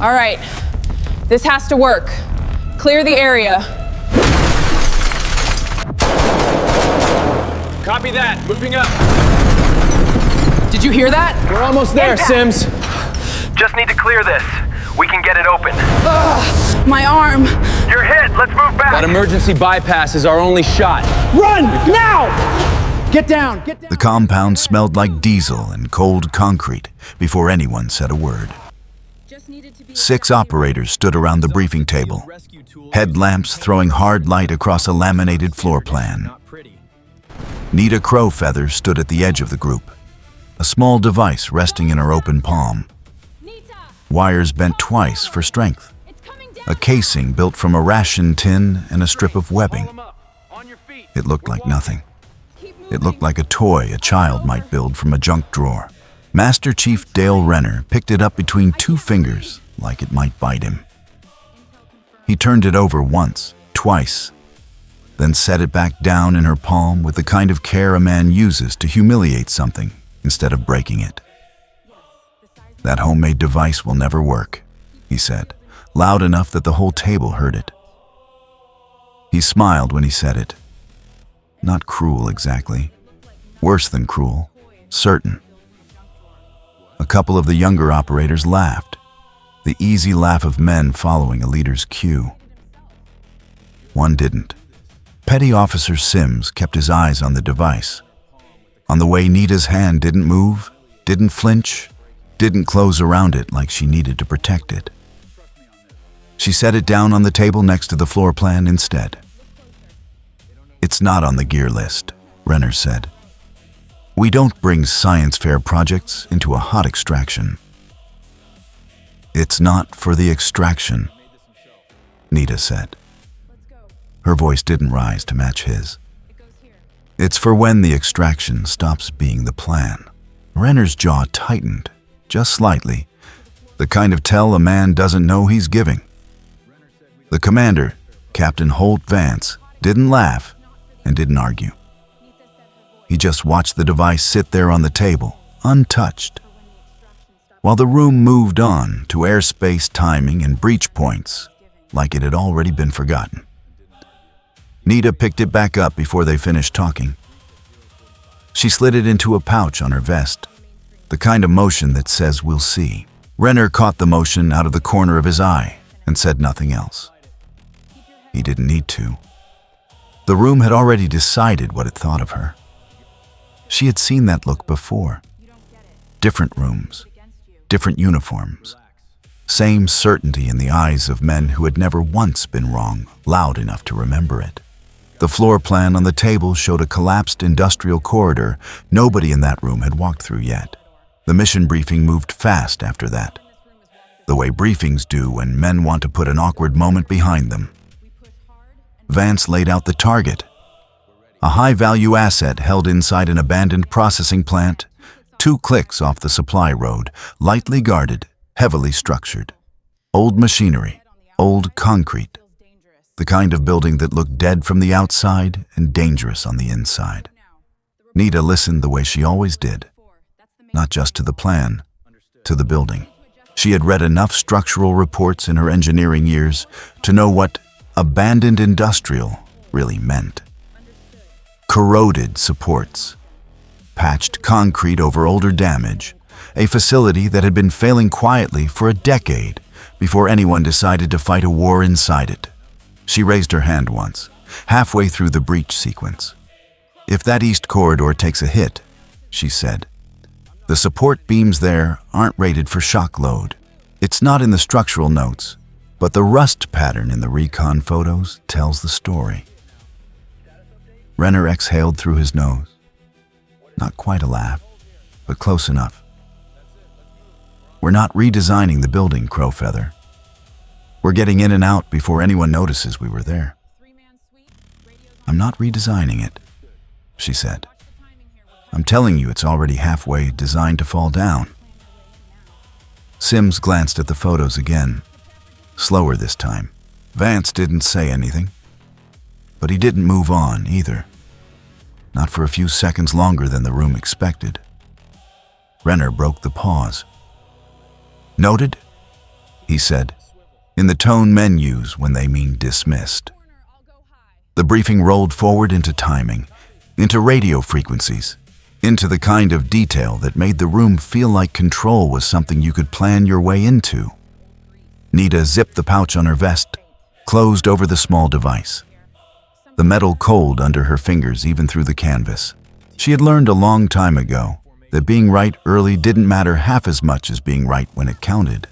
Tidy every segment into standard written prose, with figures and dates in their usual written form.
All right, this has to work. Clear the area. Copy that, moving up. Did you hear that? We're almost there, Sims. Just need to clear this. We can get it open. My arm. You're hit, let's move back. That emergency bypass is our only shot. Run, now! Get down, get down! The compound smelled like diesel and cold concrete before anyone said a word. 6 operators stood around the briefing table, headlamps throwing hard light across a laminated floor plan. Nita Crowfeather stood at the edge of the group, a small device resting in her open palm. Wires bent twice for strength. A casing built from a ration tin and a strip of webbing. It looked like nothing. It looked like a toy a child might build from a junk drawer. Master Chief Dale Renner picked it up between 2 fingers like it might bite him. He turned it over once, twice, then set it back down in her palm with the kind of care a man uses to humiliate something instead of breaking it. "That homemade device will never work," he said, loud enough that the whole table heard it. He smiled when he said it. Not cruel exactly. Worse than cruel. Certain. A couple of the younger operators laughed, the easy laugh of men following a leader's cue. One didn't. Petty Officer Sims kept his eyes on the device, on the way Nita's hand didn't move, didn't flinch, didn't close around it like she needed to protect it. She set it down on the table next to the floor plan instead. "It's not on the gear list," Renner said. "We don't bring science fair projects into a hot extraction." "It's not for the extraction," Nita said. Her voice didn't rise to match his. "It's for when the extraction stops being the plan." Renner's jaw tightened, just slightly, the kind of tell a man doesn't know he's giving. The commander, Captain Holt Vance, didn't laugh and didn't argue. He just watched the device sit there on the table, untouched, while the room moved on to airspace timing and breach points like it had already been forgotten. Nita picked it back up before they finished talking. She slid it into a pouch on her vest, the kind of motion that says we'll see. Renner caught the motion out of the corner of his eye and said nothing else. He didn't need to. The room had already decided what it thought of her. She had seen that look before. Different rooms, different uniforms. Same certainty in the eyes of men who had never once been wrong, loud enough to remember it. The floor plan on the table showed a collapsed industrial corridor nobody in that room had walked through yet. The mission briefing moved fast after that, the way briefings do when men want to put an awkward moment behind them. Vance laid out the target, a high-value asset held inside an abandoned processing plant, 2 clicks off the supply road, lightly guarded, heavily structured. Old machinery, old concrete, the kind of building that looked dead from the outside and dangerous on the inside. Nita listened the way she always did, not just to the plan, to the building. She had read enough structural reports in her engineering years to know what abandoned industrial really meant. Corroded supports, patched concrete over older damage, a facility that had been failing quietly for a decade before anyone decided to fight a war inside it. She raised her hand once, halfway through the breach sequence. "If that east corridor takes a hit," she said, "the support beams there aren't rated for shock load. It's not in the structural notes, but the rust pattern in the recon photos tells the story." Renner exhaled through his nose. Not quite a laugh, but close enough. "We're not redesigning the building, Crowfeather. We're getting in and out before anyone notices we were there." "I'm not redesigning it," she said. "I'm telling you it's already halfway designed to fall down." Sims glanced at the photos again, slower this time. Vance didn't say anything, but he didn't move on either. Not for a few seconds longer than the room expected. Renner broke the pause. "Noted? he said, in the tone men use when they mean dismissed. The briefing rolled forward into timing, into radio frequencies, into the kind of detail that made the room feel like control was something you could plan your way into. Nita zipped the pouch on her vest, closed over the small device. The metal cold under her fingers even through the canvas. She had learned a long time ago that being right early didn't matter half as much as being right when it counted.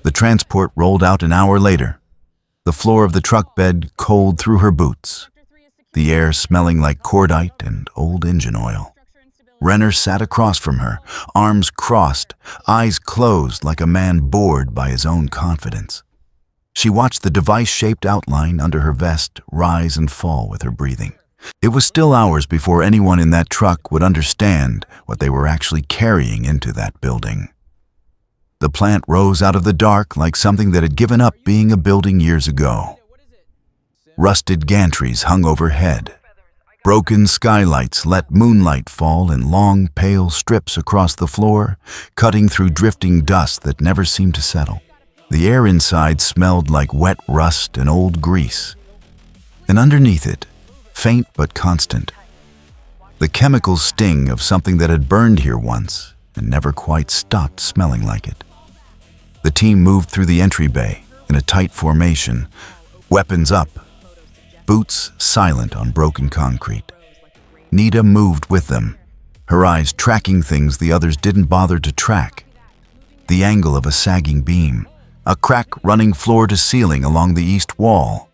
The transport rolled out an hour later, the floor of the truck bed cold through her boots, the air smelling like cordite and old engine oil. Renner sat across from her, arms crossed, eyes closed like a man bored by his own confidence. She watched the device-shaped outline under her vest rise and fall with her breathing. It was still hours before anyone in that truck would understand what they were actually carrying into that building. The plant rose out of the dark like something that had given up being a building years ago. Rusted gantries hung overhead. Broken skylights let moonlight fall in long, pale strips across the floor, cutting through drifting dust that never seemed to settle. The air inside smelled like wet rust and old grease. And underneath it, faint but constant, the chemical sting of something that had burned here once and never quite stopped smelling like it. The team moved through the entry bay in a tight formation, weapons up, boots silent on broken concrete. Nita moved with them, her eyes tracking things the others didn't bother to track. The angle of a sagging beam, a crack running floor to ceiling along the east wall,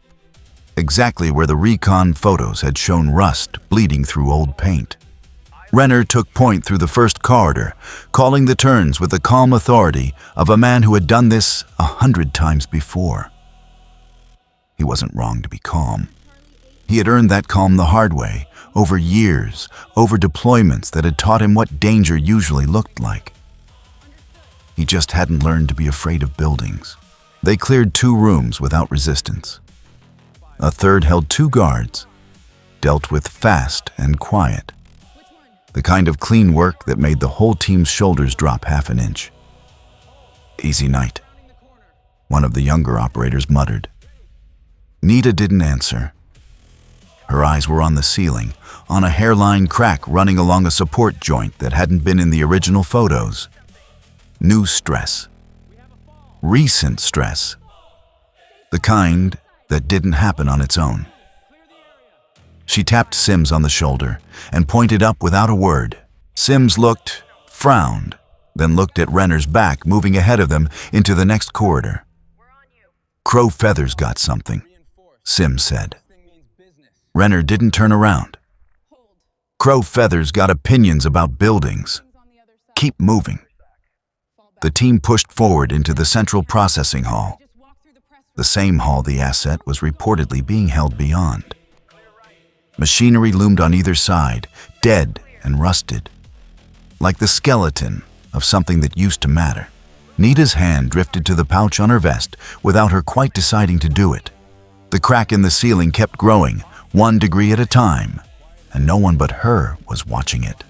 exactly where the recon photos had shown rust bleeding through old paint. Renner took point through the first corridor, calling the turns with the calm authority of a man who had done this 100 times before. He wasn't wrong to be calm. He had earned that calm the hard way, over years, over deployments that had taught him what danger usually looked like. He just hadn't learned to be afraid of buildings. They cleared 2 rooms without resistance. A third held 2 guards, dealt with fast and quiet. The kind of clean work that made the whole team's shoulders drop half an inch. "Easy night," one of the younger operators muttered. Nita didn't answer. Her eyes were on the ceiling, on a hairline crack running along a support joint that hadn't been in the original photos. New stress. Recent stress. The kind that didn't happen on its own. She tapped Sims on the shoulder and pointed up without a word. Sims looked, frowned, then looked at Renner's back moving ahead of them into the next corridor. "Crow Feather's got something," Sims said. Renner didn't turn around. "Crow Feather's got opinions about buildings. Keep moving." The team pushed forward into the central processing hall, the same hall the asset was reportedly being held beyond. Machinery loomed on either side, dead and rusted, like the skeleton of something that used to matter. Nita's hand drifted to the pouch on her vest without her quite deciding to do it. The crack in the ceiling kept growing, 1 degree at a time, and no one but her was watching it.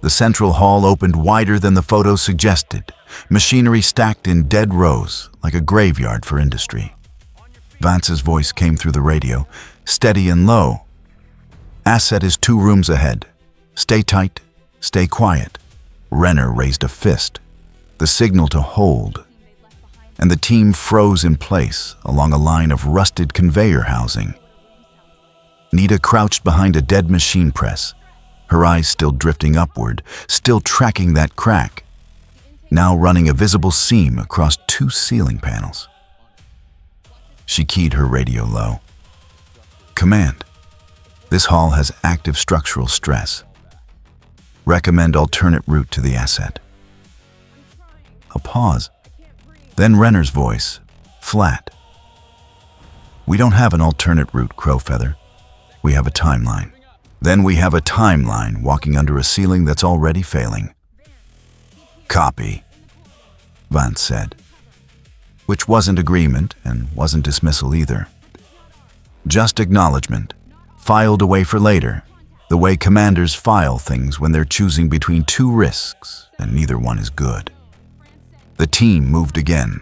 The central hall opened wider than the photos suggested, machinery stacked in dead rows like a graveyard for industry. Vance's voice came through the radio, steady and low. "Asset is 2 rooms ahead. Stay tight, stay quiet." Renner raised a fist, the signal to hold, and the team froze in place along a line of rusted conveyor housing. Nita crouched behind a dead machine press, her eyes still drifting upward, still tracking that crack, now running a visible seam across 2 ceiling panels. She keyed her radio low. "Command. This hall has active structural stress. Recommend alternate route to the asset." A pause. Then Renner's voice, flat. "We don't have an alternate route, Crowfeather. We have a timeline. Then we have a timeline walking under a ceiling that's already failing." "Copy," Vance said, which wasn't agreement and wasn't dismissal either. Just acknowledgement, filed away for later, the way commanders file things when they're choosing between 2 risks and neither one is good. The team moved again,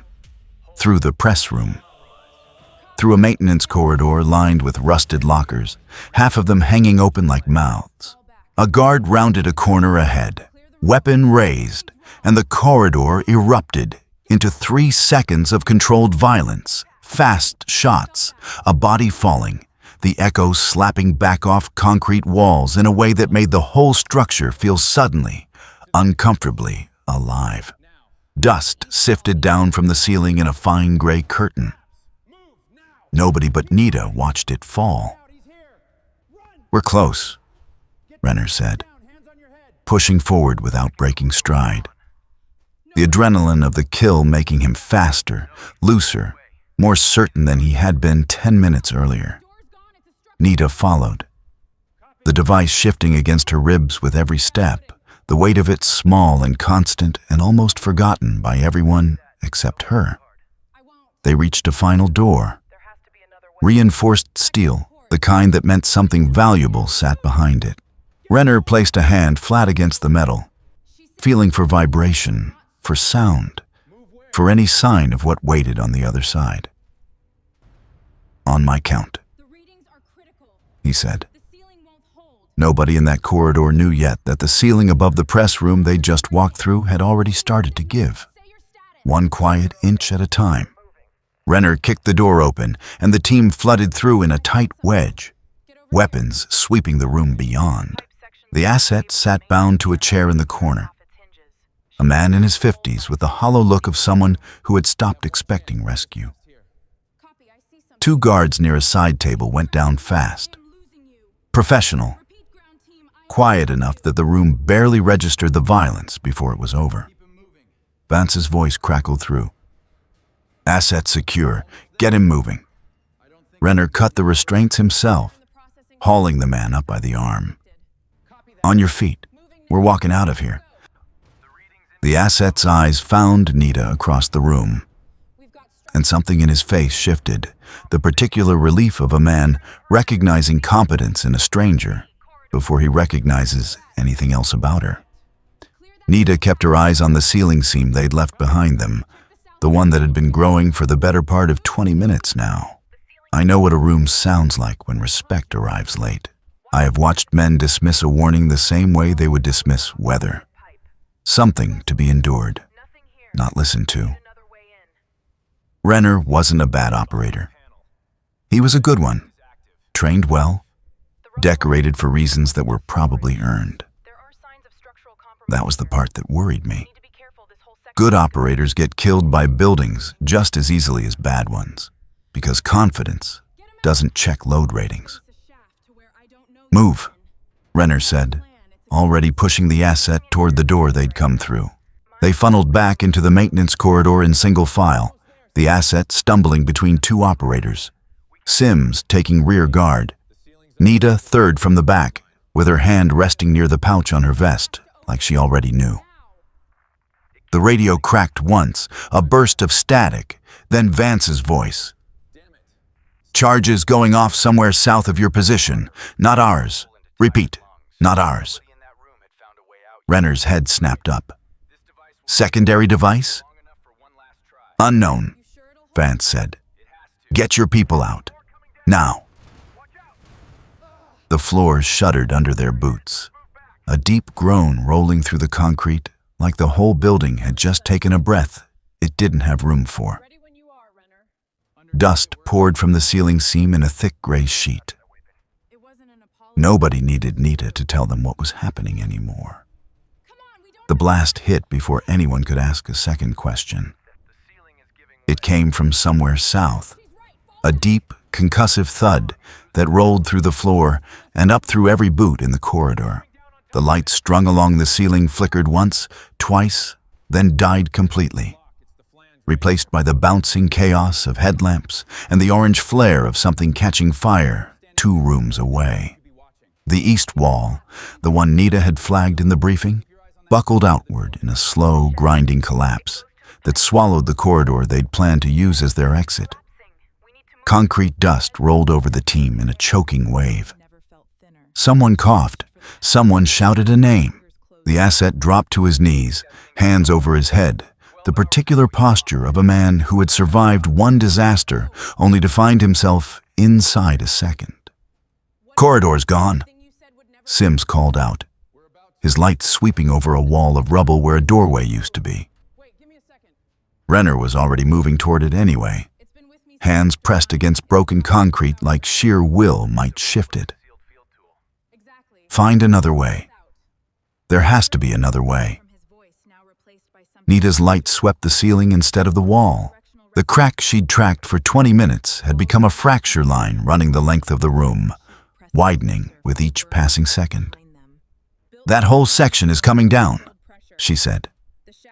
through the press room. Through a maintenance corridor lined with rusted lockers, half of them hanging open like mouths. A guard rounded a corner ahead, weapon raised, and the corridor erupted into 3 seconds of controlled violence, fast shots, a body falling, the echoes slapping back off concrete walls in a way that made the whole structure feel suddenly, uncomfortably alive. Dust sifted down from the ceiling in a fine gray curtain. Nobody but Nita watched it fall. "We're close," Renner said, pushing forward without breaking stride. The adrenaline of the kill making him faster, looser, more certain than he had been 10 minutes earlier. Nita followed, the device shifting against her ribs with every step, the weight of it small and constant and almost forgotten by everyone except her. They reached a final door. Reinforced steel, the kind that meant something valuable, sat behind it. Renner placed a hand flat against the metal, feeling for vibration, for sound, for any sign of what waited on the other side. "On my count," he said. Nobody in that corridor knew yet that the ceiling above the press room they just walked through had already started to give, 1 quiet inch at a time. Renner kicked the door open, and the team flooded through in a tight wedge, weapons sweeping the room beyond. The asset sat bound to a chair in the corner, a man in his 50s with the hollow look of someone who had stopped expecting rescue. 2 guards near a side table went down fast. Professional, quiet enough that the room barely registered the violence before it was over. Vance's voice crackled through. "Asset secure. Get him moving." Renner cut the restraints himself, hauling the man up by the arm. "On your feet. We're walking out of here." The asset's eyes found Nita across the room, and something in his face shifted, the particular relief of a man recognizing competence in a stranger before he recognizes anything else about her. Nita kept her eyes on the ceiling seam they'd left behind them, the one that had been growing for the better part of 20 minutes now. "I know what a room sounds like when respect arrives late. I have watched men dismiss a warning the same way they would dismiss weather. Something to be endured, not listened to." Renner wasn't a bad operator. He was a good one, trained well, decorated for reasons that were probably earned. That was the part that worried me. Good operators get killed by buildings just as easily as bad ones, because confidence doesn't check load ratings. "Move," Renner said, already pushing the asset toward the door they'd come through. They funneled back into the maintenance corridor in single file, the asset stumbling between 2 operators, Sims taking rear guard, Nita third from the back, with her hand resting near the pouch on her vest, like she already knew. The radio cracked once, a burst of static, then Vance's voice. "Charges going off somewhere south of your position. Not ours. Repeat, not ours." Renner's head snapped up. "Secondary device?" "Unknown," Vance said. "Get your people out. Now." The floor shuddered under their boots, a deep groan rolling through the concrete like the whole building had just taken a breath it didn't have room for. Dust poured from the ceiling seam in a thick gray sheet. Nobody needed Nita to tell them what was happening anymore. The blast hit before anyone could ask a second question. It came from somewhere south, a deep, concussive thud that rolled through the floor and up through every boot in the corridor. The lights strung along the ceiling flickered once, twice, then died completely, replaced by the bouncing chaos of headlamps and the orange flare of something catching fire 2 rooms away. The east wall, the one Nita had flagged in the briefing, buckled outward in a slow, grinding collapse that swallowed the corridor they'd planned to use as their exit. Concrete dust rolled over the team in a choking wave. Someone coughed. Someone shouted a name. The asset dropped to his knees, hands over his head, the particular posture of a man who had survived one disaster only to find himself inside a second. "Corridor's gone," Sims called out, his light sweeping over a wall of rubble where a doorway used to be. Renner was already moving toward it anyway, hands pressed against broken concrete like sheer will might shift it. "Find another way. There has to be another way." Nita's light swept the ceiling instead of the wall. The crack she'd tracked for 20 minutes had become a fracture line running the length of the room, widening with each passing second. "That whole section is coming down," she said.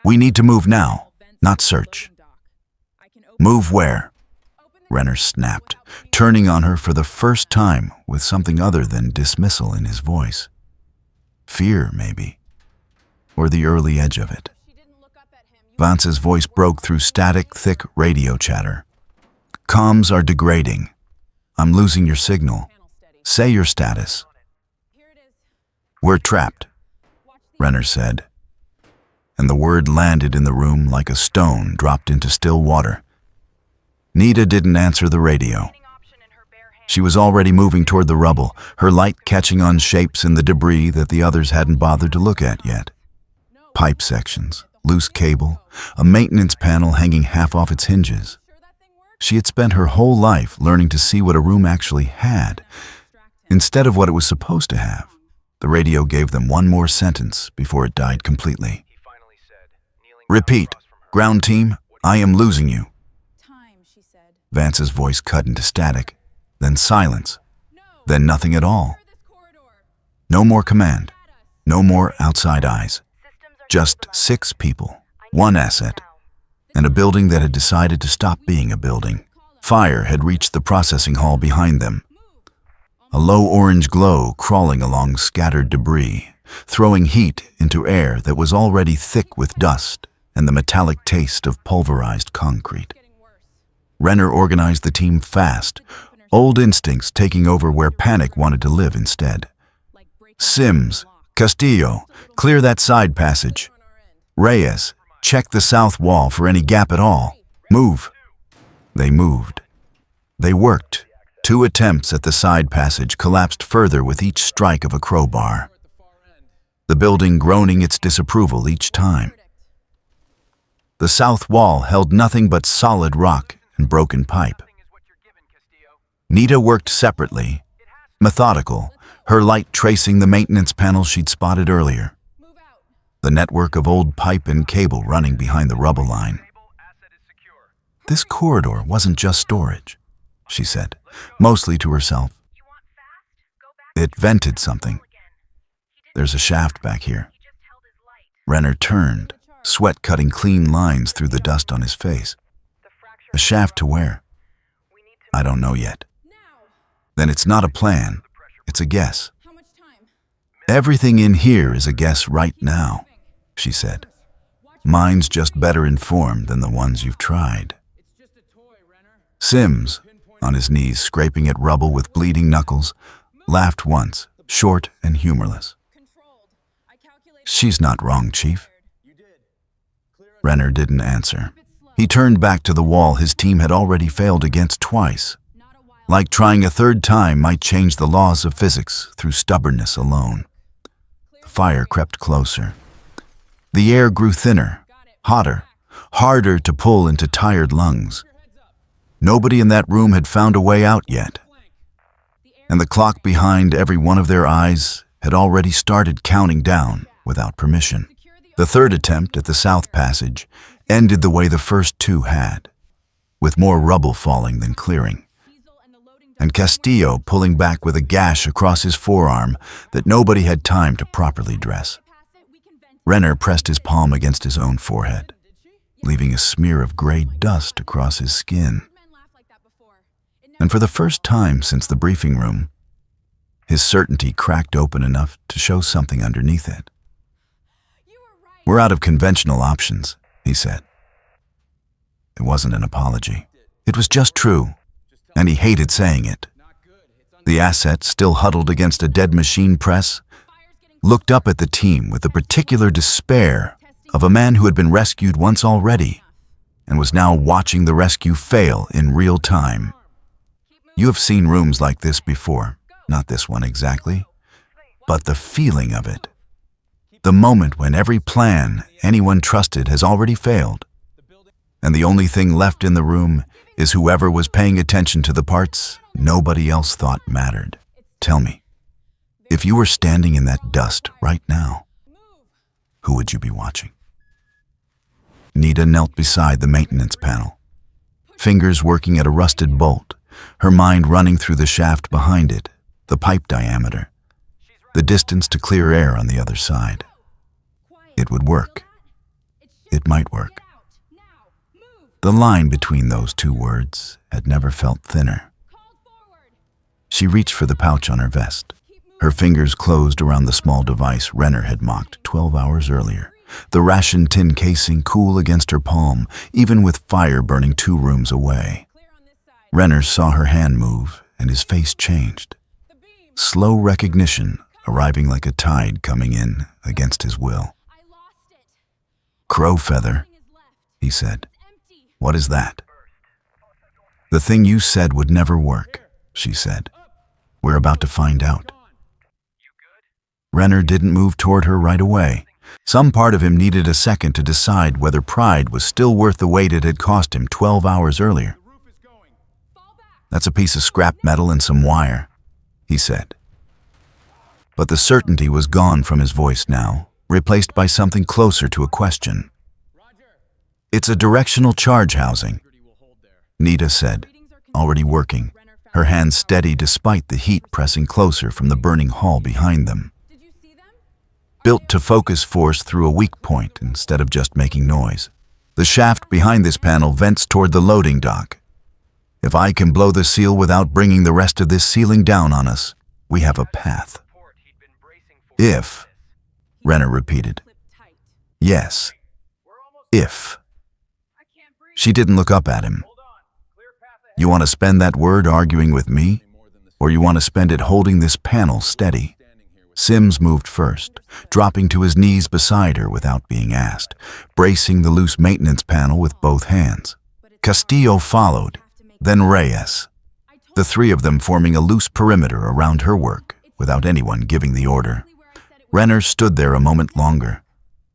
"We need to move now, not search." "Move where?" Renner snapped, turning on her for the first time with something other than dismissal in his voice. Fear, maybe, or the early edge of it. Vance's voice broke through static, thick radio chatter. "Comms are degrading. I'm losing your signal. Say your status." "We're trapped," Renner said, and the word landed in the room like a stone dropped into still water. Nita didn't answer the radio. She was already moving toward the rubble, her light catching on shapes in the debris that the others hadn't bothered to look at yet. Pipe sections, loose cable, a maintenance panel hanging half off its hinges. She had spent her whole life learning to see what a room actually had, instead of what it was supposed to have. The radio gave them one more sentence before it died completely. "Repeat, ground team, I am losing you." Vance's voice cut into static, then silence, then nothing at all. No more command, no more outside eyes. Just 6 people, 1 asset, and a building that had decided to stop being a building. Fire had reached the processing hall behind them. A low orange glow crawling along scattered debris, throwing heat into air that was already thick with dust and the metallic taste of pulverized concrete. Renner organized the team fast, old instincts taking over where panic wanted to live instead. "Sims, Castillo, clear that side passage. Reyes, check the south wall for any gap at all. Move." They moved. They worked. 2 attempts at the side passage collapsed further with each strike of a crowbar, the building groaning its disapproval each time. The south wall held nothing but solid rock and broken pipe. Nita worked separately, methodical, her light tracing the maintenance panel she'd spotted earlier. The network of old pipe and cable running behind the rubble line. "This corridor wasn't just storage," she said, mostly to herself. "It vented something. There's a shaft back here." Renner turned, sweat cutting clean lines through the dust on his face. "A shaft to where?" "I don't know yet." "Then it's not a plan, it's a guess." "Everything in here is a guess right now," she said. "Mine's just better informed than the ones you've tried." Sims, on his knees scraping at rubble with bleeding knuckles, laughed once, short and humorless. "She's not wrong, Chief." Renner didn't answer. He turned back to the wall his team had already failed against twice. Like trying a third time might change the laws of physics through stubbornness alone. The fire crept closer. The air grew thinner, hotter, harder to pull into tired lungs. Nobody in that room had found a way out yet. And the clock behind every one of their eyes had already started counting down without permission. The third attempt at the south passage ended the way the first 2 had, with more rubble falling than clearing, and Castillo pulling back with a gash across his forearm that nobody had time to properly dress. Renner pressed his palm against his own forehead, leaving a smear of gray dust across his skin. And for the first time since the briefing room, his certainty cracked open enough to show something underneath it. "We're out of conventional options," he said. It wasn't an apology. It was just true, and he hated saying it. The asset, still huddled against a dead machine press, looked up at the team with a particular despair of a man who had been rescued once already and was now watching the rescue fail in real time. You have seen rooms like this before, not this one exactly, but the feeling of it. The moment when every plan anyone trusted has already failed, and the only thing left in the room is whoever was paying attention to the parts nobody else thought mattered. Tell me, if you were standing in that dust right now, who would you be watching? Nita knelt beside the maintenance panel, fingers working at a rusted bolt, her mind running through the shaft behind it, the pipe diameter, the distance to clear air on the other side. It would work. It might work. The line between those two words had never felt thinner. She reached for the pouch on her vest. Her fingers closed around the small device Renner had mocked 12 hours earlier, the ration tin casing cool against her palm, even with fire burning 2 rooms away. Renner saw her hand move, and his face changed. Slow recognition arriving like a tide coming in against his will. "Crow feather," he said. "What is that?" "The thing you said would never work," she said. "We're about to find out." Renner didn't move toward her right away. Some part of him needed a second to decide whether pride was still worth the wait it had cost him 12 hours earlier. "That's a piece of scrap metal and some wire," he said. But the certainty was gone from his voice now, replaced by something closer to a question. "It's a directional charge housing," Nita said, already working, her hands steady despite the heat pressing closer from the burning hall behind them. Built to focus force through a weak point instead of just making noise. The shaft behind this panel vents toward the loading dock. If I can blow the seal without bringing the rest of this ceiling down on us, we have a path. If, Renner repeated. Yes, if. She didn't look up at him. "You want to spend that word arguing with me, or you want to spend it holding this panel steady?" Sims moved first, dropping to his knees beside her without being asked, bracing the loose maintenance panel with both hands. Castillo followed, then Reyes, the 3 of them forming a loose perimeter around her work without anyone giving the order. Renner stood there a moment longer,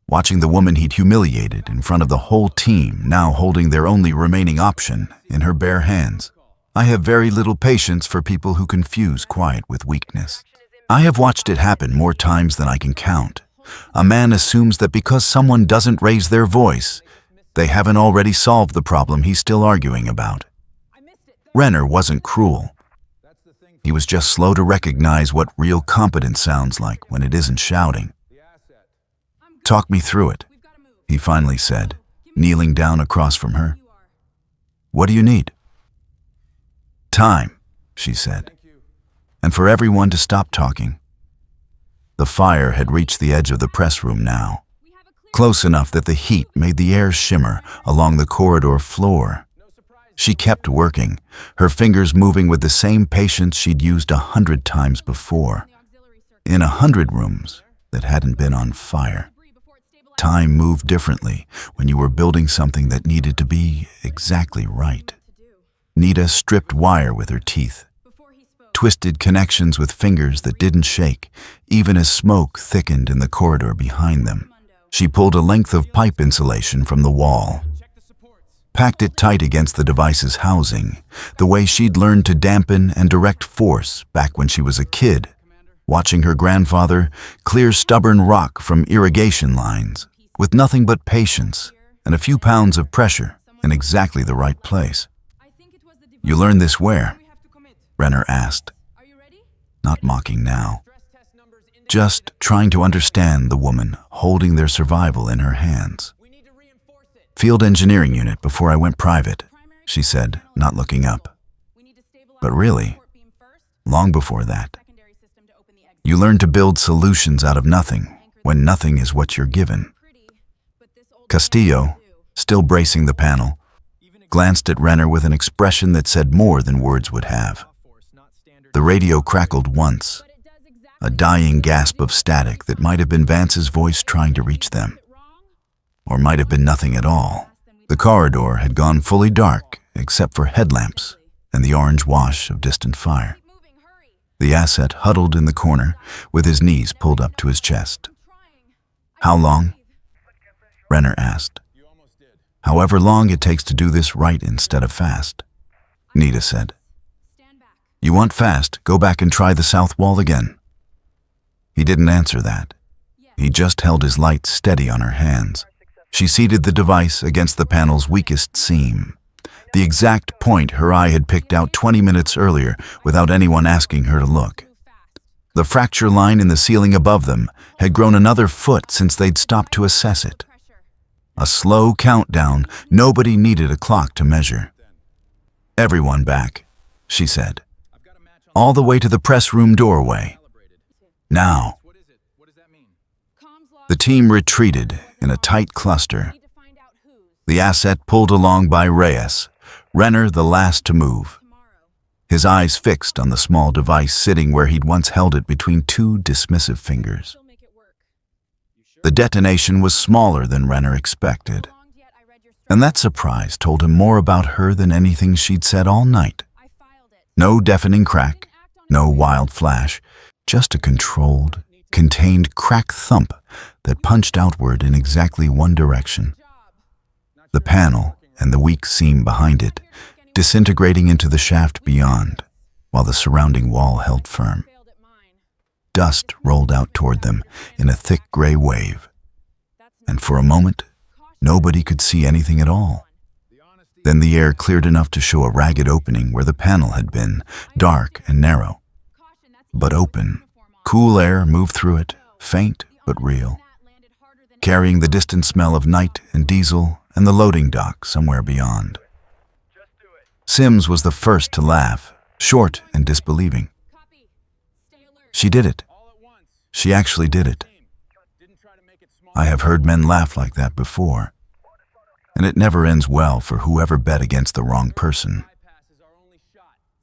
watching the woman he'd humiliated in front of the whole team now holding their only remaining option in her bare hands. I have very little patience for people who confuse quiet with weakness. I have watched it happen more times than I can count. A man assumes that because someone doesn't raise their voice, they haven't already solved the problem he's still arguing about. Renner wasn't cruel. He was just slow to recognize what real competence sounds like when it isn't shouting. "Talk me through it," he finally said, kneeling down across from her. "What do you need?" "Time," she said, "and for everyone to stop talking." The fire had reached the edge of the press room now, close enough that the heat made the air shimmer along the corridor floor. She kept working, her fingers moving with the same patience she'd used 100 times before, in 100 rooms that hadn't been on fire. Time moved differently when you were building something that needed to be exactly right. Nita stripped wire with her teeth, twisted connections with fingers that didn't shake, even as smoke thickened in the corridor behind them. She pulled a length of pipe insulation from the wall, packed it tight against the device's housing, the way she'd learned to dampen and direct force back when she was a kid, watching her grandfather clear stubborn rock from irrigation lines, with nothing but patience and a few pounds of pressure in exactly the right place. "You learned this where?" Renner asked, not mocking now, just trying to understand the woman holding their survival in her hands. "Field engineering unit before I went private," she said, not looking up. "But really, long before that. You learn to build solutions out of nothing when nothing is what you're given." Castillo, still bracing the panel, glanced at Renner with an expression that said more than words would have. The radio crackled once, a dying gasp of static that might have been Vance's voice trying to reach them. or might have been nothing at all. The corridor had gone fully dark except for headlamps and the orange wash of distant fire. The asset huddled in the corner with his knees pulled up to his chest. "How long?" Renner asked. "However long it takes to do this right instead of fast," Nita said. "You want fast, go back and try the south wall again." He didn't answer that. He just held his light steady on her hands. She seated the device against the panel's weakest seam, the exact point her eye had picked out 20 minutes earlier without anyone asking her to look. The fracture line in the ceiling above them had grown another foot since they'd stopped to assess it. A slow countdown nobody needed a clock to measure. "Everyone back," she said. "All the way to the press room doorway. Now." The team retreated in a tight cluster. The asset pulled along by Reyes, Renner the last to move, his eyes fixed on the small device sitting where he'd once held it between two dismissive fingers. The detonation was smaller than Renner expected, and that surprise told him more about her than anything she'd said all night. No deafening crack, no wild flash, just a controlled, contained crack thump that punched outward in exactly one direction. The panel and the weak seam behind it disintegrating into the shaft beyond, while the surrounding wall held firm. Dust rolled out toward them in a thick gray wave, and for a moment, nobody could see anything at all. Then the air cleared enough to show a ragged opening where the panel had been, dark and narrow, but open. Cool air moved through it, faint but real, carrying the distant smell of night and diesel and the loading dock somewhere beyond. Sims was the first to laugh, short and disbelieving. She did it. She actually did it. I have heard men laugh like that before, and it never ends well for whoever bet against the wrong person.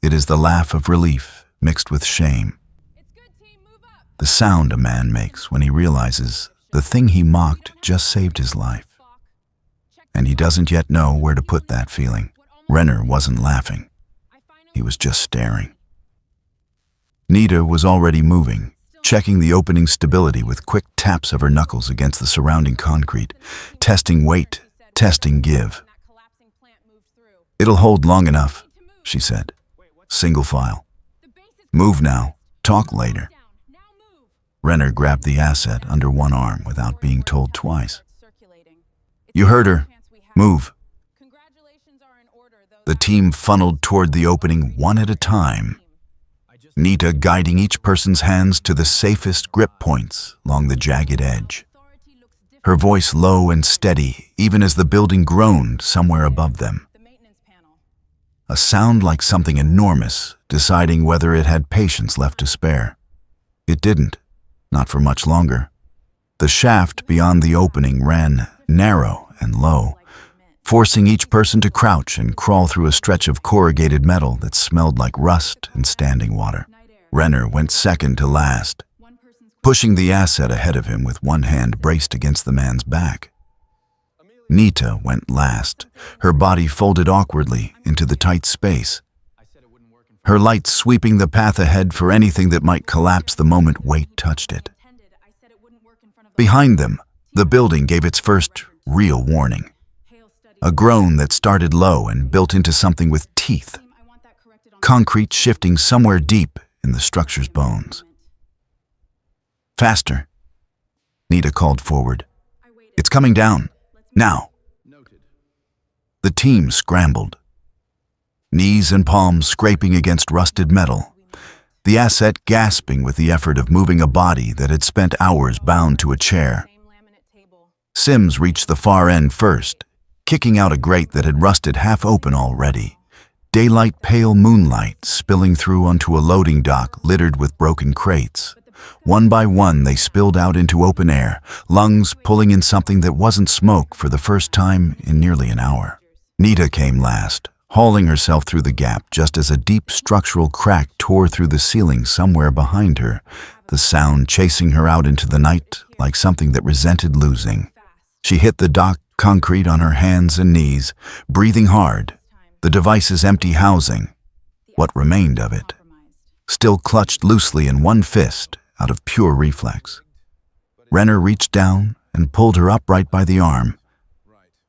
It is the laugh of relief mixed with shame. The sound a man makes when he realizes the thing he mocked just saved his life. And he doesn't yet know where to put that feeling. Renner wasn't laughing. He was just staring. Nita was already moving, checking the opening stability with quick taps of her knuckles against the surrounding concrete, testing weight, testing give. "It'll hold long enough," she said. "Single file. Move now, talk later." Renner grabbed the asset under one arm without being told twice. "You heard her. Move." The team funneled toward the opening one at a time, Nita guiding each person's hands to the safest grip points along the jagged edge. Her voice low and steady, even as the building groaned somewhere above them. A sound like something enormous, deciding whether it had patience left to spare. It didn't, not for much longer. The shaft beyond the opening ran narrow and low, forcing each person to crouch and crawl through a stretch of corrugated metal that smelled like rust and standing water. Renner went second to last, pushing the asset ahead of him with one hand braced against the man's back. Nita went last, her body folded awkwardly into the tight space, her light sweeping the path ahead for anything that might collapse the moment weight touched it. Behind them, the building gave its first real warning. A groan that started low and built into something with teeth, concrete shifting somewhere deep in the structure's bones. "Faster," Nita called forward. "It's coming down. Now." The team scrambled, knees and palms scraping against rusted metal, the asset gasping with the effort of moving a body that had spent hours bound to a chair. Sims reached the far end first, kicking out a grate that had rusted half open already, daylight pale moonlight spilling through onto a loading dock littered with broken crates. One by one they spilled out into open air, lungs pulling in something that wasn't smoke for the first time in nearly an hour. Nita came last, hauling herself through the gap just as a deep structural crack tore through the ceiling somewhere behind her, the sound chasing her out into the night like something that resented losing. She hit the dock concrete on her hands and knees, breathing hard. The device's empty housing, what remained of it, still clutched loosely in one fist out of pure reflex. Renner reached down and pulled her upright by the arm,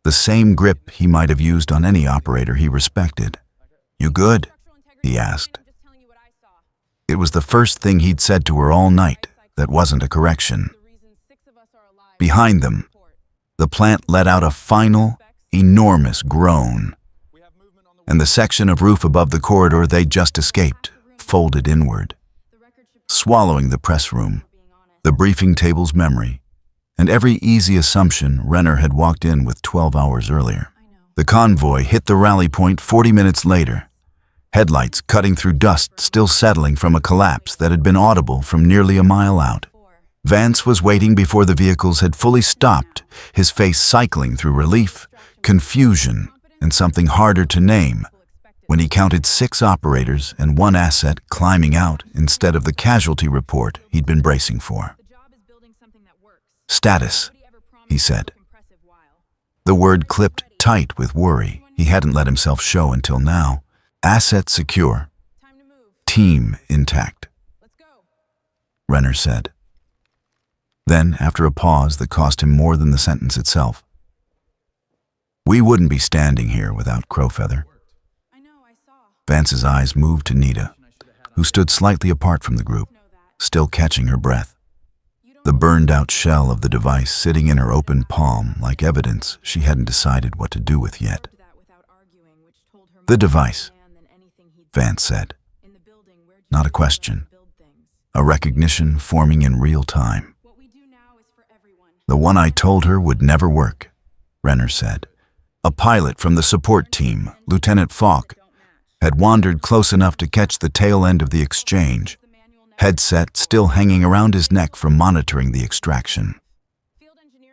the same grip he might have used on any operator he respected. "You good?" he asked. It was the first thing he'd said to her all night that wasn't a correction. Behind them, the plant let out a final, enormous groan, and the section of roof above the corridor they'd just escaped folded inward, swallowing the press room, the briefing table's memory, and every easy assumption Renner had walked in with 12 hours earlier. The convoy hit the rally point 40 minutes later, headlights cutting through dust still settling from a collapse that had been audible from nearly a mile out. Vance was waiting before the vehicles had fully stopped, his face cycling through relief, confusion, and something harder to name, when he counted 6 operators and 1 asset climbing out instead of the casualty report he'd been bracing for. "Status," he said. The word clipped tight with worry he hadn't let himself show until now. "Asset secure. Team intact," Renner said. Then, after a pause that cost him more than the sentence itself, "We wouldn't be standing here without Crowfeather." Vance's eyes moved to Nita, who stood slightly apart from the group, still catching her breath. The burned-out shell of the device sitting in her open palm like evidence she hadn't decided what to do with yet. "The device," Vance said. Not a question. A recognition forming in real time. "The one I told her would never work," Renner said. A pilot from the support team, Lieutenant Falk, had wandered close enough to catch the tail end of the exchange, headset still hanging around his neck from monitoring the extraction.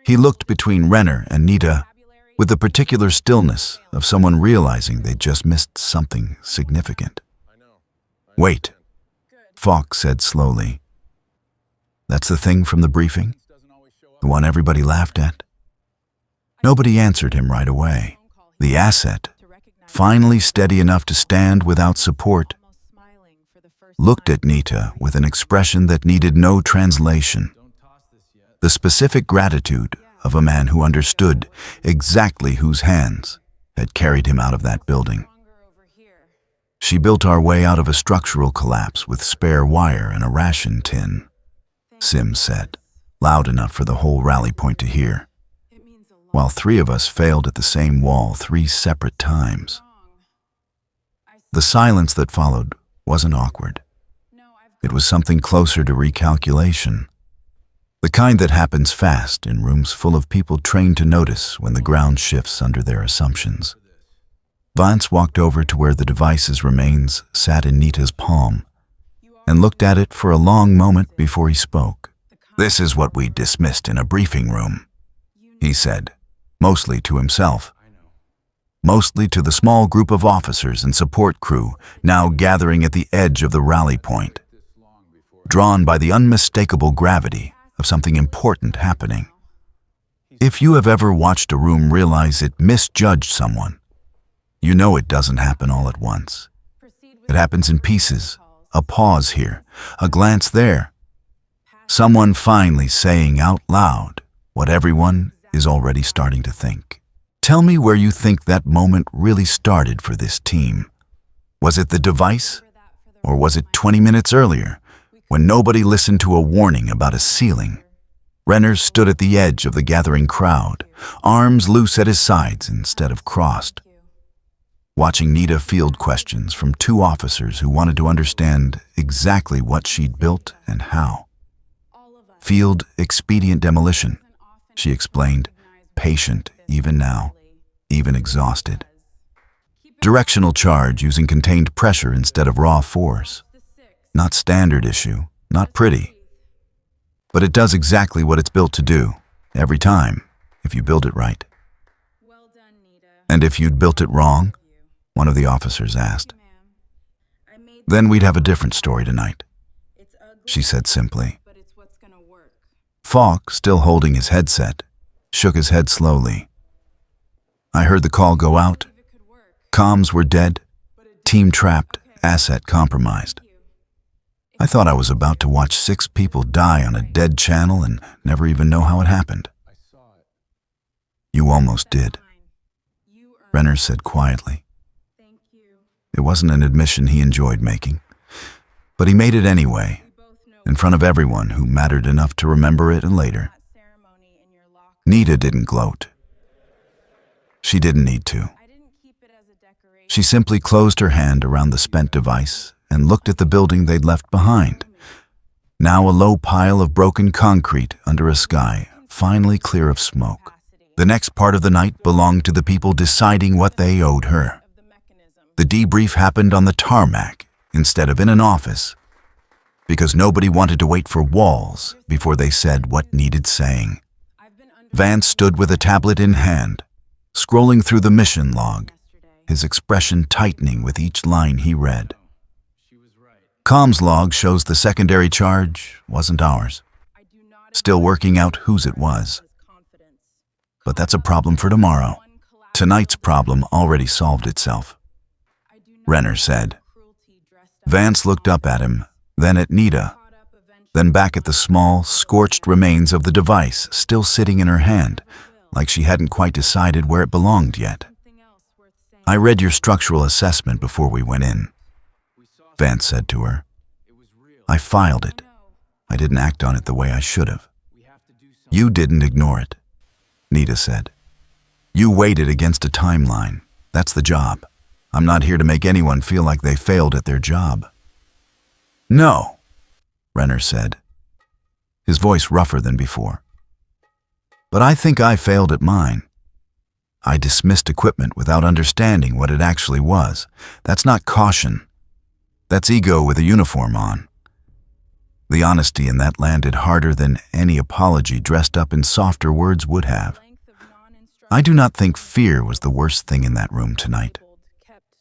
He looked between Renner and Nita with the particular stillness of someone realizing they'd just missed something significant. "Wait," Falk said slowly. "That's the thing from the briefing? The one everybody laughed at?" Nobody answered him right away. The asset, finally steady enough to stand without support, looked at Nita with an expression that needed no translation. The specific gratitude of a man who understood exactly whose hands had carried him out of that building. "She built our way out of a structural collapse with spare wire and a ration tin," Sims said, loud enough for the whole rally point to hear. "While 3 of us failed at the same wall 3 separate times." The silence that followed wasn't awkward. It was something closer to recalculation. The kind that happens fast in rooms full of people trained to notice when the ground shifts under their assumptions. Vance walked over to where the device's remains sat in Nita's palm and looked at it for a long moment before he spoke. "This is what we dismissed in a briefing room," he said, mostly to himself. Mostly to the small group of officers and support crew now gathering at the edge of the rally point, drawn by the unmistakable gravity of something important happening. If you have ever watched a room realize it misjudged someone, you know it doesn't happen all at once. It happens in pieces, a pause here, a glance there. Someone finally saying out loud what everyone is already starting to think. Tell me where you think that moment really started for this team. Was it the device? Or was it 20 minutes earlier, when nobody listened to a warning about a ceiling? Renner stood at the edge of the gathering crowd, arms loose at his sides instead of crossed, watching Nita field questions from 2 officers who wanted to understand exactly what she'd built and how. "Field expedient demolition," she explained, patient even now, even exhausted. "Directional charge using contained pressure instead of raw force. Not standard issue, not pretty. But it does exactly what it's built to do, every time, if you build it right." "And if you'd built it wrong?" one of the officers asked. "Then we'd have a different story tonight," she said simply. Falk, still holding his headset, shook his head slowly. I heard the call go out. Comms were dead, team trapped, asset compromised. I thought I was about to watch 6 people die on a dead channel and never even know how it happened. You almost did, Renner said quietly. It wasn't an admission he enjoyed making, but he made it anyway, in front of everyone who mattered enough to remember it later. Nita didn't gloat. She didn't need to. She simply closed her hand around the spent device and looked at the building they'd left behind. Now a low pile of broken concrete under a sky, finally clear of smoke. The next part of the night belonged to the people deciding what they owed her. The debrief happened on the tarmac instead of in an office, because nobody wanted to wait for walls before they said what needed saying. Vance stood with a tablet in hand, scrolling through the mission log, his expression tightening with each line he read. Comms log shows the secondary charge wasn't ours. Still working out whose it was. But that's a problem for tomorrow. Tonight's problem already solved itself, Renner said. Vance looked up at him, then at Nita, then back at the small, scorched remains of the device still sitting in her hand, like she hadn't quite decided where it belonged yet. I read your structural assessment before we went in, Vance said to her. I filed it. I didn't act on it the way I should have. You didn't ignore it, Nita said. You weighed it against a timeline. That's the job. I'm not here to make anyone feel like they failed at their job. No, Renner said, his voice rougher than before. But I think I failed at mine. I dismissed equipment without understanding what it actually was. That's not caution. That's ego with a uniform on. The honesty in that landed harder than any apology dressed up in softer words would have. I do not think fear was the worst thing in that room tonight.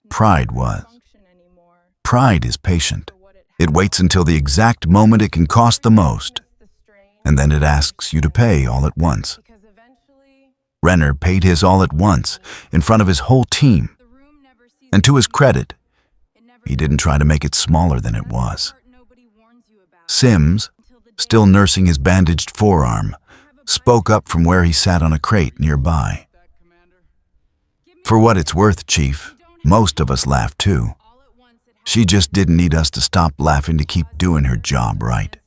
Pride was. Pride is patient. It waits until the exact moment it can cost the most, and then it asks you to pay all at once. Renner paid his all at once in front of his whole team, and to his credit, he didn't try to make it smaller than it was. Sims, still nursing his bandaged forearm, spoke up from where he sat on a crate nearby. For what it's worth, Chief, most of us laughed too. She just didn't need us to stop laughing to keep doing her job right.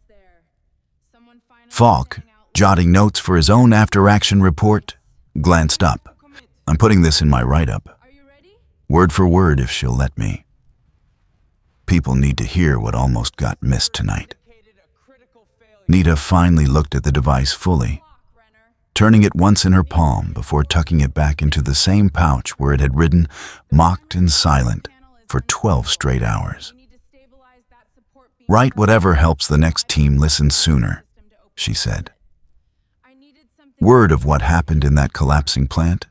Falk, jotting notes for his own after-action report, glanced up. I'm putting this in my write-up. Word for word if she'll let me. People need to hear what almost got missed tonight. Nita finally looked at the device fully, turning it once in her palm before tucking it back into the same pouch where it had ridden, mocked and silent, for 12 straight hours. Write whatever helps the next team listen sooner, she said. Word of what happened in that collapsing plant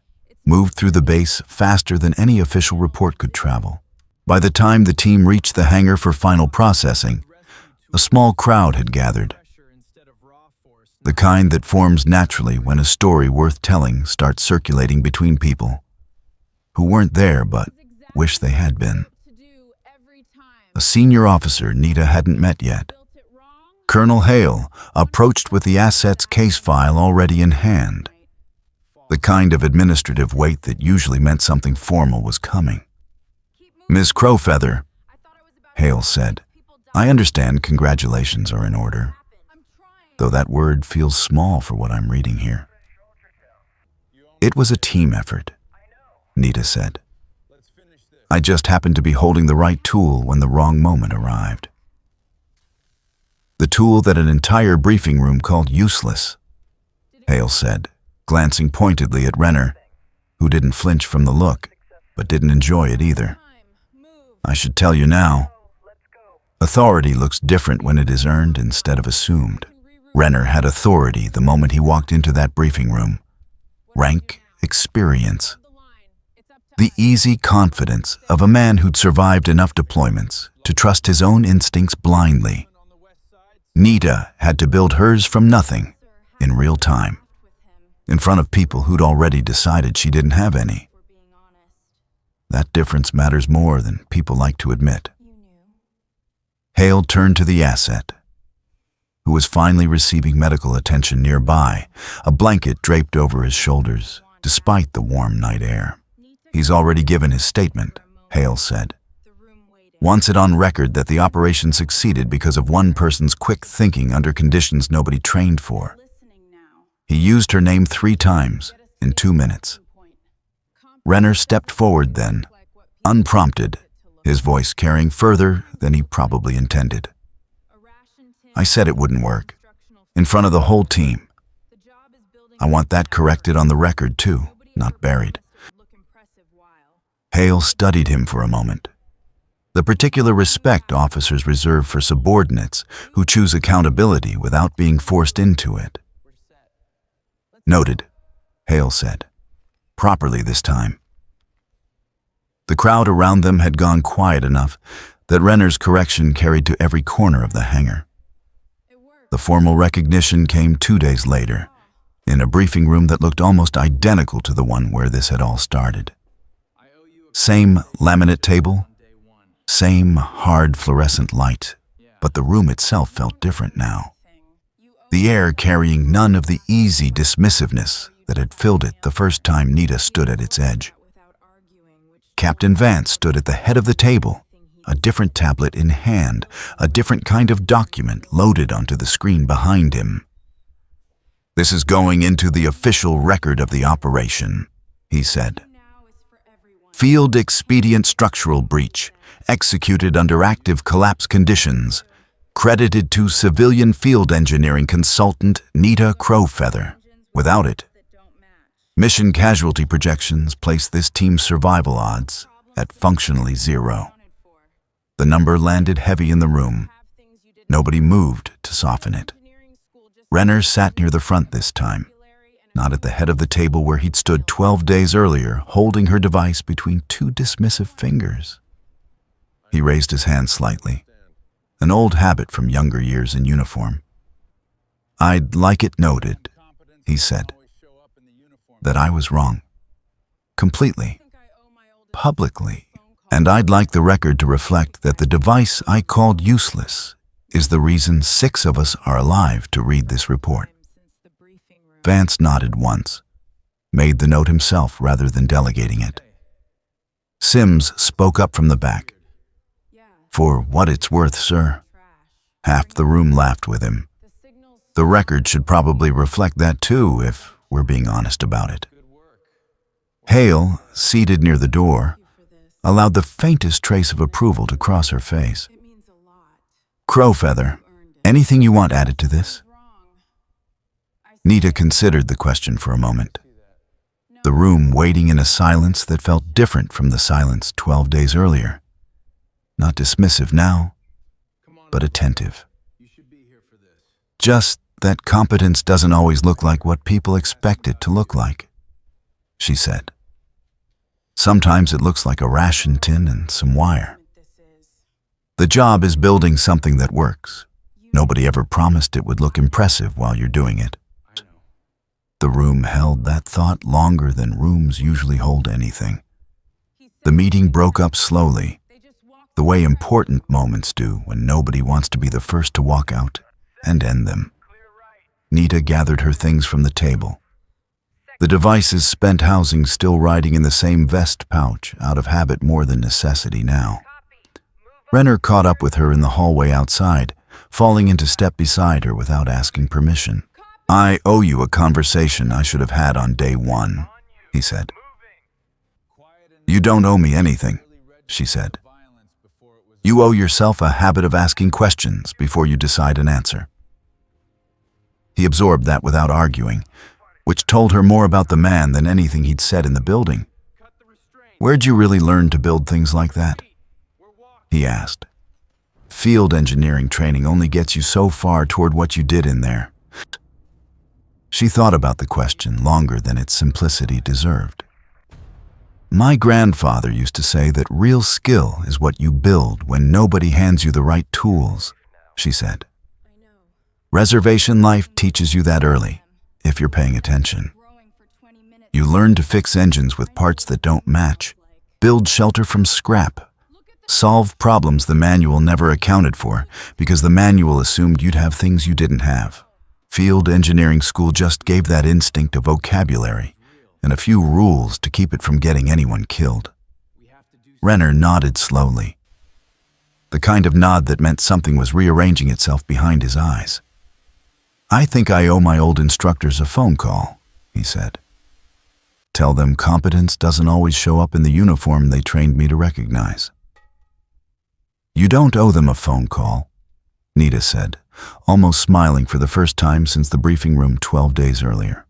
moved through the base faster than any official report could travel. By the time the team reached the hangar for final processing, a small crowd had gathered. The kind that forms naturally when a story worth telling starts circulating between people who weren't there but wish they had been. A senior officer Nita hadn't met yet, Colonel Hale, approached with the assets case file already in hand. The kind of administrative weight that usually meant something formal was coming. Ms. Crowfeather, Hale said, I understand congratulations are in order, though that word feels small for what I'm reading here. It was a team effort, Nita said. I just happened to be holding the right tool when the wrong moment arrived. The tool that an entire briefing room called useless, Hale said, glancing pointedly at Renner, who didn't flinch from the look, but didn't enjoy it either. I should tell you now, authority looks different when it is earned instead of assumed. Renner had authority the moment he walked into that briefing room. Rank, experience. The easy confidence of a man who'd survived enough deployments to trust his own instincts blindly. Nita had to build hers from nothing in real time. in front of people who'd already decided she didn't have any. That difference matters more than people like to admit. Hale turned to the asset, who was finally receiving medical attention nearby, a blanket draped over his shoulders, despite the warm night air. He's already given his statement, Hale said. Wants it on record that the operation succeeded because of one person's quick thinking under conditions nobody trained for. He used her name 3 times in 2 minutes. Renner stepped forward then, unprompted, his voice carrying further than he probably intended. I said it wouldn't work, in front of the whole team. I want that corrected on the record too, not buried. Hale studied him for a moment. The particular respect officers reserve for subordinates who choose accountability without being forced into it. Noted, Hale said. Properly this time. The crowd around them had gone quiet enough that Renner's correction carried to every corner of the hangar. The formal recognition came 2 days later, in a briefing room that looked almost identical to the one where this had all started. Same laminate table, same hard fluorescent light, but the room itself felt different now. The air carrying none of the easy dismissiveness that had filled it the first time Nita stood at its edge. Captain Vance stood at the head of the table, a different tablet in hand, a different kind of document loaded onto the screen behind him. This is going into the official record of the operation, he said. Field expedient structural breach, executed under active collapse conditions, credited to civilian field engineering consultant Nita Crowfeather. Without it, mission casualty projections place this team's survival odds at functionally 0. The number landed heavy in the room. Nobody moved to soften it. Renner sat near the front this time, not at the head of the table where he'd stood 12 days earlier, holding her device between 2 dismissive fingers. He raised his hand slightly, an old habit from younger years in uniform. I'd like it noted, he said, that I was wrong. Completely. Publicly. And I'd like the record to reflect that the device I called useless is the reason 6 of us are alive to read this report. Vance nodded once, made the note himself rather than delegating it. Sims spoke up from the back. For what it's worth, sir. Half the room laughed with him. The record should probably reflect that too, if we're being honest about it. Hale, seated near the door, allowed the faintest trace of approval to cross her face. Crowfeather, anything you want added to this? Nita considered the question for a moment. The room waiting in a silence that felt different from the silence 12 days earlier. Not dismissive now, but attentive. Just that competence doesn't always look like what people expect it to look like, she said. Sometimes it looks like a ration tin and some wire. The job is building something that works. Nobody ever promised it would look impressive while you're doing it. The room held that thought longer than rooms usually hold anything. The meeting broke up slowly, the way important moments do when nobody wants to be the first to walk out and end them. Nita gathered her things from the table. The device's spent housing still riding in the same vest pouch, out of habit more than necessity now. Renner caught up with her in the hallway outside, falling into step beside her without asking permission. I owe you a conversation I should have had on day 1, he said. You don't owe me anything, she said. You owe yourself a habit of asking questions before you decide an answer. He absorbed that without arguing, which told her more about the man than anything he'd said in the building. Where'd you really learn to build things like that? He asked. Field engineering training only gets you so far toward what you did in there. She thought about the question longer than its simplicity deserved. My grandfather used to say that real skill is what you build when nobody hands you the right tools, she said. Reservation life teaches you that early, if you're paying attention. You learn to fix engines with parts that don't match, build shelter from scrap, solve problems the manual never accounted for because the manual assumed you'd have things you didn't have. Field engineering school just gave that instinct a vocabulary and a few rules to keep it from getting anyone killed. Renner nodded slowly, the kind of nod that meant something was rearranging itself behind his eyes. "I think I owe my old instructors a phone call," he said. "Tell them competence doesn't always show up in the uniform they trained me to recognize." "You don't owe them a phone call," Nita said, almost smiling for the first time since the briefing room 12 days earlier.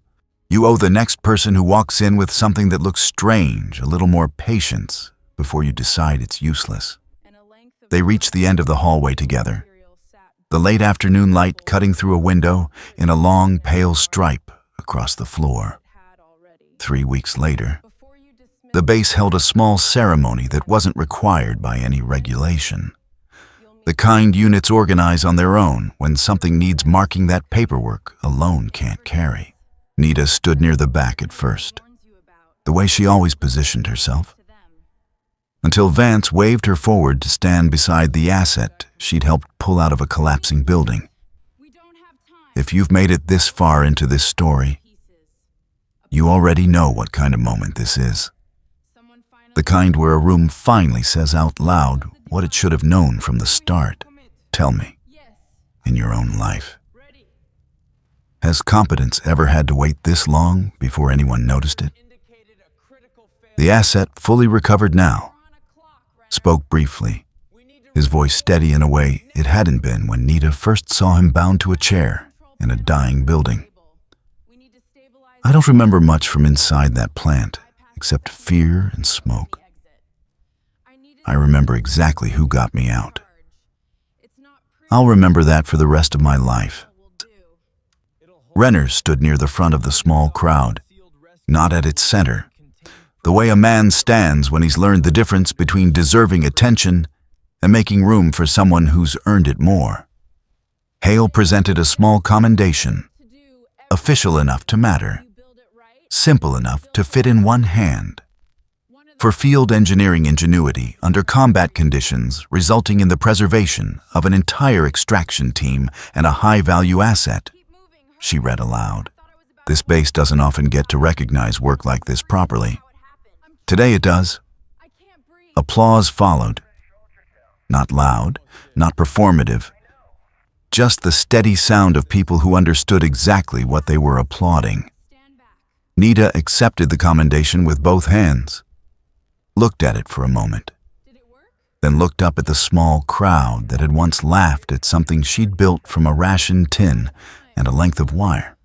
"You owe the next person who walks in with something that looks strange a little more patience before you decide it's useless." They reached the end of the hallway together, the late afternoon light cutting through a window in a long, pale stripe across the floor. 3 weeks later, the base held a small ceremony that wasn't required by any regulation. The kind units organize on their own when something needs marking that paperwork alone can't carry. Nita stood near the back at first, the way she always positioned herself, until Vance waved her forward to stand beside the asset she'd helped pull out of a collapsing building. If you've made it this far into this story, you already know what kind of moment this is. The kind where a room finally says out loud what it should have known from the start. Tell me, in your own life, has competence ever had to wait this long before anyone noticed it? The asset, fully recovered now, spoke briefly, his voice steady in a way it hadn't been when Nita first saw him bound to a chair in a dying building. "I don't remember much from inside that plant, except fear and smoke. I remember exactly who got me out. I'll remember that for the rest of my life." Renner stood near the front of the small crowd, not at its center, the way a man stands when he's learned the difference between deserving attention and making room for someone who's earned it more. Hale presented a small commendation, official enough to matter, simple enough to fit in one hand, for field engineering ingenuity under combat conditions resulting in the preservation of an entire extraction team and a high-value asset. She read aloud. "This base doesn't often get to recognize work like this properly. Today it does." Applause followed. Not loud, not performative, just the steady sound of people who understood exactly what they were applauding. Nita accepted the commendation with both hands, looked at it for a moment, then looked up at the small crowd that had once laughed at something she'd built from a ration tin and a length of wire.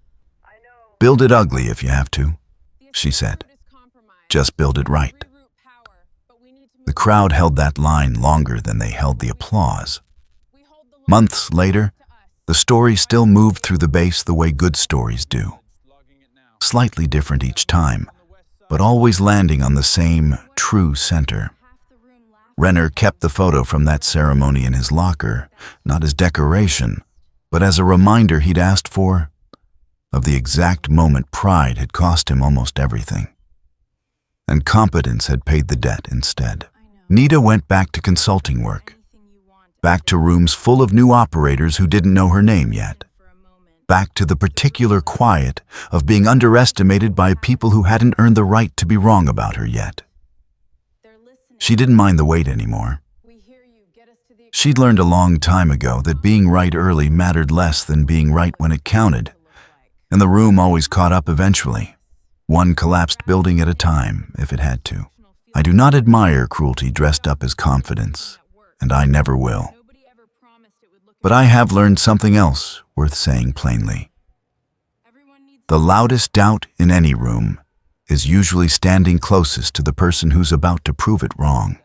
"Build it ugly if you have to," she said. "Just build it right." The crowd held that line longer than they held the applause. Months later, the story still moved through the base the way good stories do. Slightly different each time, but always landing on the same true center. Renner kept the photo from that ceremony in his locker, not as decoration, but as a reminder he'd asked for, of the exact moment pride had cost him almost everything. And competence had paid the debt instead. Nita went back to consulting work, back to rooms full of new operators who didn't know her name yet, back to the particular quiet of being underestimated by people who hadn't earned the right to be wrong about her yet. She didn't mind the wait anymore. She'd learned a long time ago that being right early mattered less than being right when it counted, and the room always caught up eventually, one collapsed building at a time if it had to. I do not admire cruelty dressed up as confidence, and I never will. But I have learned something else worth saying plainly. The loudest doubt in any room is usually standing closest to the person who's about to prove it wrong.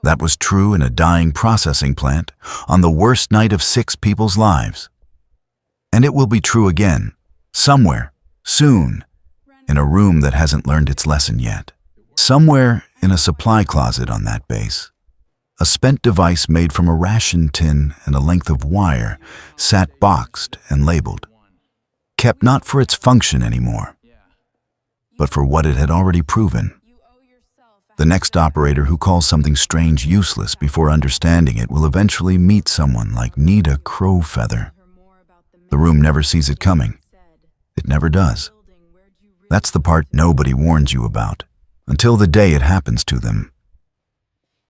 That was true in a dying processing plant on the worst night of 6 people's lives. And it will be true again, somewhere, soon, in a room that hasn't learned its lesson yet. Somewhere in a supply closet on that base, a spent device made from a ration tin and a length of wire sat boxed and labeled, kept not for its function anymore, but for what it had already proven. The next operator who calls something strange useless before understanding it will eventually meet someone like Nita Crowfeather. The room never sees it coming. It never does. That's the part nobody warns you about, until the day it happens to them.